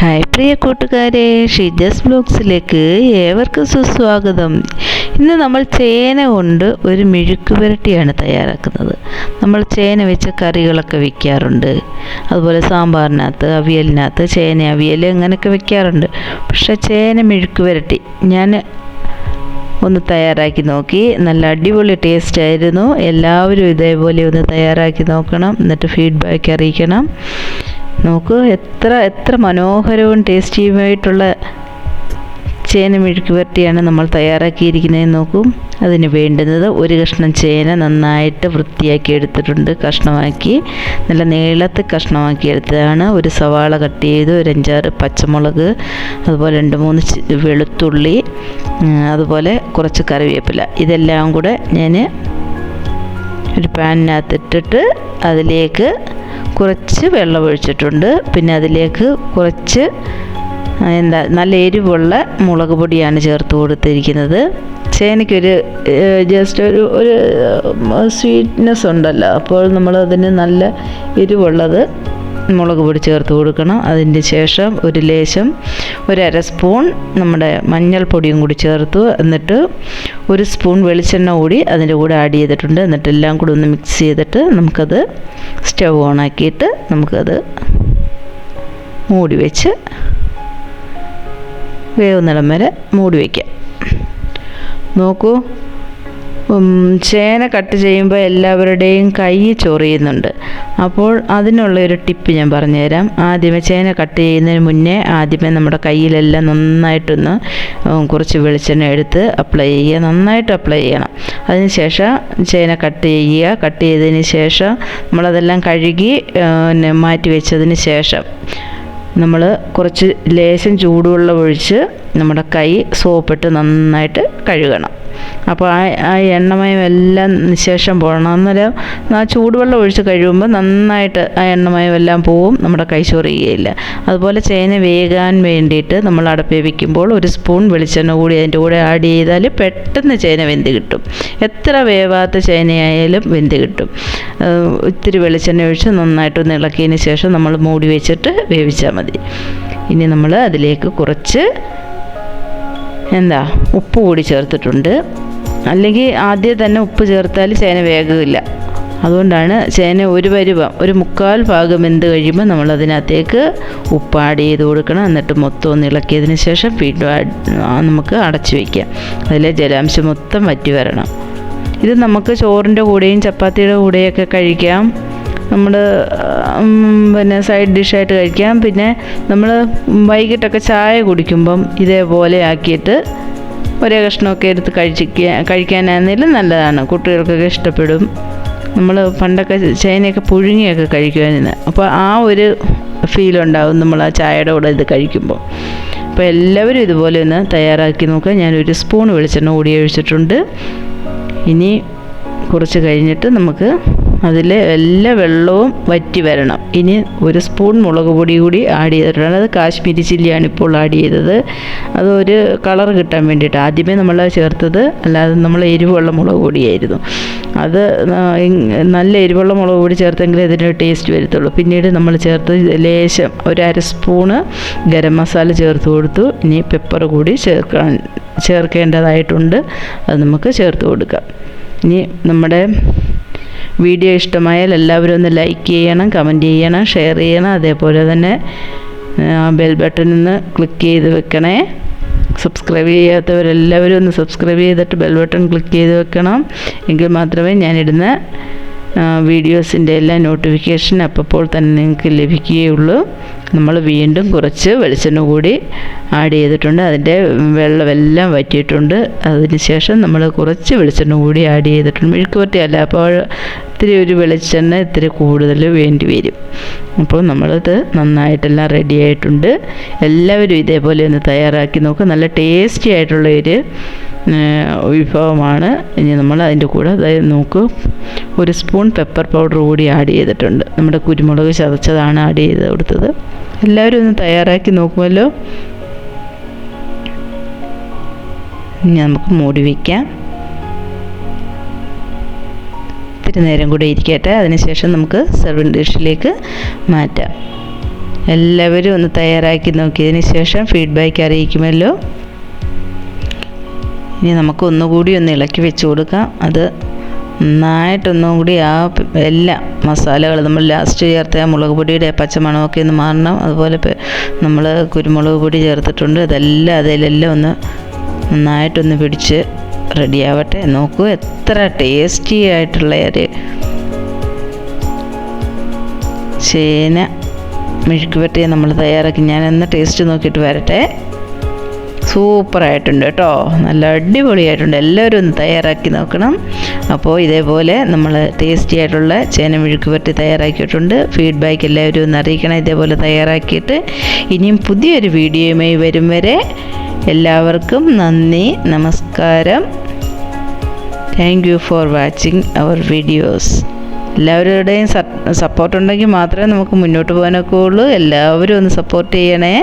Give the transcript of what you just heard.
Hi പ്രിയ കൂട്ടുകാരെ, ഷീജസ് ബ്ലോഗ്സിലേക്ക് ഏവർക്കും സുസ്വാഗതം. ഇന്ന് നമ്മൾ ചേന കൊണ്ട് ഒരു മെഴുക്ക് പുരട്ടിയാണ് തയ്യാറാക്കുന്നത്. നമ്മൾ ചേന വെച്ച് കറികളൊക്കെ വയ്ക്കാറുണ്ട്, അതുപോലെ സാമ്പാറിനകത്ത്, അവിയലിനകത്ത് ചേന അവിയൽ അങ്ങനെയൊക്കെ വയ്ക്കാറുണ്ട്. പക്ഷേ ചേന മെഴുക്ക് പുരട്ടി ഞാൻ ഒന്ന് തയ്യാറാക്കി നോക്കി. നല്ല അടിപൊളി ടേസ്റ്റ് ആയിരുന്നു. എല്ലാവരും ഇതേപോലെ ഒന്ന് തയ്യാറാക്കി നോക്കണം, എന്നിട്ട് ഫീഡ്ബാക്ക് അറിയിക്കണം. നോക്കൂ, എത്ര മനോഹരവും ടേസ്റ്റിയുമായിട്ടുള്ള ചേന മെഴുക്ക് പുരട്ടിയാണ് നമ്മൾ തയ്യാറാക്കിയിരിക്കുന്നത്. നോക്കൂ, അതിന് വേണ്ടുന്നത് ഒരു കഷ്ണം ചേന നന്നായിട്ട് വൃത്തിയാക്കി എടുത്തിട്ടുണ്ട്, കഷ്ണമാക്കി നല്ല നീളത്തിൽ കഷ്ണമാക്കി എടുത്തതാണ്. ഒരു സവാള കട്ട് ചെയ്ത്, ഒരു 5-6 പച്ചമുളക്, അതുപോലെ 2-3 വെളുത്തുള്ളി, അതുപോലെ കുറച്ച് കറിവേപ്പില, ഇതെല്ലാം കൂടെ ഞാൻ ഒരു പാനിനകത്തിട്ടിട്ട് അതിലേക്ക് കുറച്ച് വെള്ളം ഒഴിച്ചിട്ടുണ്ട്. പിന്നെ അതിലേക്ക് കുറച്ച് നല്ല എരിവുള്ള മുളക് പൊടിയാണ് ചേർത്ത് കൊടുത്തിരിക്കുന്നത്. ചേനയ്ക്കൊരു ജസ്റ്റ് ഒരു സ്വീറ്റ്നെസ് ഉണ്ടല്ലോ, അപ്പോൾ നമ്മൾ അതിന് നല്ല എരിവുള്ളത് മുളക് പൊടി ചേർത്ത് കൊടുക്കണം. അതിൻ്റെ ശേഷം ഒരു ലേശം 1/2 സ്പൂൺ നമ്മുടെ മഞ്ഞൾപ്പൊടിയും കൂടി ചേർത്തു. എന്നിട്ട് 1 സ്പൂൺ വെളിച്ചെണ്ണ കൂടി അതിൻ്റെ കൂടെ ആഡ് ചെയ്തിട്ടുണ്ട്. എന്നിട്ട് എല്ലാം കൂടി ഒന്ന് മിക്സ് ചെയ്തിട്ട് നമുക്കത് സ്റ്റവ് ഓണാക്കിയിട്ട് നമുക്കത് മൂടി വെച്ച് വേവുന്നിടം വരെ മൂടി വയ്ക്കാം. നോക്കൂ, ചേന കട്ട് ചെയ്യുമ്പോൾ എല്ലാവരുടെയും കൈ ചൊറിയുന്നുണ്ട്. അപ്പോൾ അതിനുള്ളൊരു ടിപ്പ് ഞാൻ പറഞ്ഞുതരാം. ആദ്യമേ ചേന കട്ട് ചെയ്യുന്നതിന് മുന്നേ ആദ്യമേ നമ്മുടെ കയ്യിലെല്ലാം നന്നായിട്ടൊന്ന് കുറച്ച് വെളിച്ചെണ്ണ എടുത്ത് അപ്ലൈ ചെയ്യുക, നന്നായിട്ട് അപ്ലൈ ചെയ്യണം. അതിനുശേഷം ചേന കട്ട് ചെയ്യുക. കട്ട് ചെയ്തതിന് ശേഷം നമ്മളതെല്ലാം കഴുകി മാറ്റി വെച്ചതിന് ശേഷം നമ്മൾ കുറച്ച് ലേശം ചൂടുവെള്ളം ഒഴിച്ച് നമ്മുടെ കൈ സോപ്പിട്ട് നന്നായിട്ട് കഴുകണം. അപ്പോൾ ആ എണ്ണമയം എല്ലാം നിശേഷം പോകണം. അന്നേരം ആ ചൂടുവെള്ളം ഒഴിച്ച് കഴിയുമ്പോൾ നന്നായിട്ട് ആ എണ്ണമയം എല്ലാം പോവും, നമ്മുടെ കൈ ചൊറിയുകയില്ല. അതുപോലെ ചേന വേകാൻ വേണ്ടിയിട്ട് നമ്മൾ അടപ്പേ വയ്ക്കുമ്പോൾ 1 സ്പൂൺ വെളിച്ചെണ്ണ കൂടി അതിൻ്റെ കൂടെ ആഡ് ചെയ്താൽ പെട്ടെന്ന് ചേന വെന്ത് കിട്ടും. എത്ര വേവാത്ത ചേനയായാലും വെന്ത് കിട്ടും. ഇത്തിരി വെളിച്ചെണ്ണ ഒഴിച്ച് നന്നായിട്ടൊന്ന് ഇളക്കിയതിന് ശേഷം നമ്മൾ മൂടി വെച്ചിട്ട് വേവിച്ചാൽ മതി. ഇനി നമ്മൾ അതിലേക്ക് കുറച്ച് ഉപ്പ് കൂടി ചേർത്തിട്ടുണ്ട്. അല്ലെങ്കിൽ ആദ്യം തന്നെ ഉപ്പ് ചേർത്താൽ ചേന വേഗമില്ല. അതുകൊണ്ടാണ് ചേന ഒരു 1/4 ഭാഗം വെന്ത് കഴിയുമ്പോൾ നമ്മൾ അതിനകത്തേക്ക് ഉപ്പ് ആഡ് ചെയ്ത് കൊടുക്കണം. എന്നിട്ട് മൊത്തം ഒന്ന് ഇളക്കിയതിന് ശേഷം വീണ്ടും നമുക്ക് അടച്ചു വയ്ക്കാം. അതിലെ ജലാംശം മൊത്തം വറ്റി വരണം. ഇത് നമുക്ക് ചോറിൻ്റെ കൂടെയും ചപ്പാത്തിയുടെ കൂടെയൊക്കെ കഴിക്കാം. നമ്മൾ പിന്നെ സൈഡ് ഡിഷായിട്ട് കഴിക്കാം. പിന്നെ നമ്മൾ വൈകിട്ടൊക്കെ ചായ കുടിക്കുമ്പം ഇതേപോലെ ആക്കിയിട്ട് ഒരേ കഷ്ണമൊക്കെ എടുത്ത് കഴിക്കാനാണെങ്കിലും നല്ലതാണ്. കുട്ടികൾക്കൊക്കെ ഇഷ്ടപ്പെടും. നമ്മൾ പണ്ടൊക്കെ ചേനയൊക്കെ പുഴുങ്ങിയൊക്കെ കഴിക്കുമായിരുന്നു. അപ്പോൾ ആ ഒരു ഫീലുണ്ടാവും നമ്മൾ ആ ചായയുടെ കൂടെ ഇത് കഴിക്കുമ്പോൾ. അപ്പോൾ എല്ലാവരും ഇതുപോലെ ഒന്ന് തയ്യാറാക്കി നോക്കുക. ഞാൻ 1 സ്പൂൺ വെളിച്ചെണ്ണ കൂടി ഒഴിച്ചിട്ടുണ്ട്. ഇനി കുറച്ച് കഴിഞ്ഞിട്ട് നമുക്ക് അതിൽ എല്ലാ വെള്ളവും വറ്റി വരണം. ഇനി 1 സ്പൂൺ മുളക് പൊടി കൂടി ആഡ് ചെയ്തിട്ടുണ്ട്. അത് കാശ്മീരി ചില്ലിയാണ് ഇപ്പോൾ ആഡ് ചെയ്തത്. അതൊരു കളർ കിട്ടാൻ വേണ്ടിയിട്ട് ആദ്യമേ നമ്മൾ ചേർത്തത്, അല്ലാതെ നമ്മൾ എരിവുള്ള മുളക് പൊടിയായിരുന്നു. അത് നല്ല എരിവുള്ള മുളക് പൊടി ചേർത്തെങ്കിലേ ഇതിന് ടേസ്റ്റ് വരത്തുള്ളൂ. പിന്നീട് നമ്മൾ ചേർത്ത് ലേശം 1/2 സ്പൂണ് ഗരം മസാല ചേർത്ത് കൊടുത്തു. ഇനി പെപ്പർ കൂടി ചേർക്കേണ്ടതായിട്ടുണ്ട്. അത് നമുക്ക് ചേർത്ത് കൊടുക്കാം. ഇനി നമ്മുടെ വീഡിയോ ഇഷ്ടമായാൽ എല്ലാവരും ഒന്ന് ലൈക്ക് ചെയ്യണം, കമൻറ്റ് ചെയ്യണം, ഷെയർ ചെയ്യണം. അതേപോലെ തന്നെ ബെൽ ബട്ടൺ ഒന്ന് ക്ലിക്ക് ചെയ്ത് വെക്കണേ. സബ്സ്ക്രൈബ് ചെയ്യാത്തവരെല്ലാവരും ഒന്ന് സബ്സ്ക്രൈബ് ചെയ്തിട്ട് ബെൽ ബട്ടൺ ക്ലിക്ക് ചെയ്ത് വെക്കണം. എങ്കിൽ മാത്രമേ ഞാനിടുന്ന വീഡിയോസിൻ്റെ എല്ലാ നോട്ടിഫിക്കേഷൻ അപ്പോൾ തന്നെ നിങ്ങൾക്ക് ലഭിക്കുകയുള്ളൂ. നമ്മൾ വീണ്ടും കുറച്ച് വെളിച്ചെണ്ണ കൂടി ആഡ് ചെയ്തിട്ടുണ്ട്. അതിൻ്റെ വെള്ളമെല്ലാം വറ്റിയിട്ടുണ്ട്. അതിന് ശേഷം നമ്മൾ കുറച്ച് വെളിച്ചെണ്ണ കൂടി ആഡ് ചെയ്തിട്ടുണ്ട്. മെഴുക്ക് പുരട്ടിയല്ല, അപ്പോൾ ഇത്തിരി ഒരു വെളിച്ചെണ്ണ ഇത്തിരി കൂടുതൽ വേണ്ടി വരും. അപ്പോൾ നമ്മളത് നന്നായിട്ടെല്ലാം റെഡി ആയിട്ടുണ്ട്. എല്ലാവരും ഇതേപോലെ ഒന്ന് തയ്യാറാക്കി നോക്കുക. നല്ല ടേസ്റ്റി ആയിട്ടുള്ള ഒരു വിഭവമാണ്. ഇനി നമ്മൾ അതിൻ്റെ കൂടെ നോക്കൂ, 1 സ്പൂൺ പെപ്പർ പൗഡർ കൂടി ആഡ് ചെയ്തിട്ടുണ്ട്. നമ്മുടെ കുരുമുളക് ചതച്ചതാണ് ആഡ് ചെയ്ത് കൊടുത്തത്. എല്ലാവരും ഒന്ന് തയ്യാറാക്കി നോക്കുമല്ലോ. ഇനി നമുക്ക് മൂടി വയ്ക്കാം. ഇത്തിരി നേരം കൂടെ ഇരിക്കട്ടെ. അതിനുശേഷം നമുക്ക് സെർവിങ് ഡിഷിലേക്ക് മാറ്റാം. എല്ലാവരും ഒന്ന് തയ്യാറാക്കി നോക്കിയതിന് ശേഷം ഫീഡ്ബാക്ക് അറിയിക്കുമല്ലോ. ഇനി നമുക്ക് ഒന്നുകൂടി ഒന്ന് ഇളക്കി വെച്ച് കൊടുക്കാം. അത് നന്നായിട്ടൊന്നും കൂടി ആ എല്ലാ മസാലകൾ നമ്മൾ ലാസ്റ്റ് ചേർത്ത ആ മുളക് പൊടിയുടെ പച്ചമണമൊക്കെ ഒന്ന് മാറണം. അതുപോലെ നമ്മൾ കുരുമുളക് പൊടി ചേർത്തിട്ടുണ്ട്. അതെല്ലാം അതിലെല്ലാം ഒന്ന് നന്നായിട്ടൊന്ന് പിടിച്ച് റെഡിയാവട്ടെ. നോക്കൂ എത്ര ടേസ്റ്റി ആയിട്ടുള്ള ഒരു ചേന മെഴുക്കുവരട്ടിയെ നമ്മൾ തയ്യാറാക്കി. ഞാനൊന്ന് ടേസ്റ്റ് നോക്കിയിട്ട് വരട്ടെ. സൂപ്പറായിട്ടുണ്ട് കേട്ടോ, നല്ല അടിപൊളിയായിട്ടുണ്ട്. എല്ലാവരും ഒന്ന് തയ്യാറാക്കി നോക്കണം. അപ്പോൾ ഇതേപോലെ നമ്മൾ ടേസ്റ്റി ആയിട്ടുള്ള ചേന മെഴുക്കുവരട്ടി തയ്യാറാക്കിയിട്ടുണ്ട്. ഫീഡ്ബാക്ക് എല്ലാവരും ഒന്ന് അറിയിക്കണം ഇതേപോലെ തയ്യാറാക്കിയിട്ട്. ഇനിയും പുതിയൊരു വീഡിയോയുമായി വരും വരെ എല്ലാവർക്കും നന്ദി, നമസ്കാരം. Thank you for watching our videos. എല്ലാവരുടെയും സപ്പോർട്ട് ഉണ്ടെങ്കിൽ മാത്രമേ നമുക്ക് മുന്നോട്ട് പോകാനൊക്കെ ഉള്ളൂ. എല്ലാവരും ഒന്ന് സപ്പോർട്ട് ചെയ്യണേ.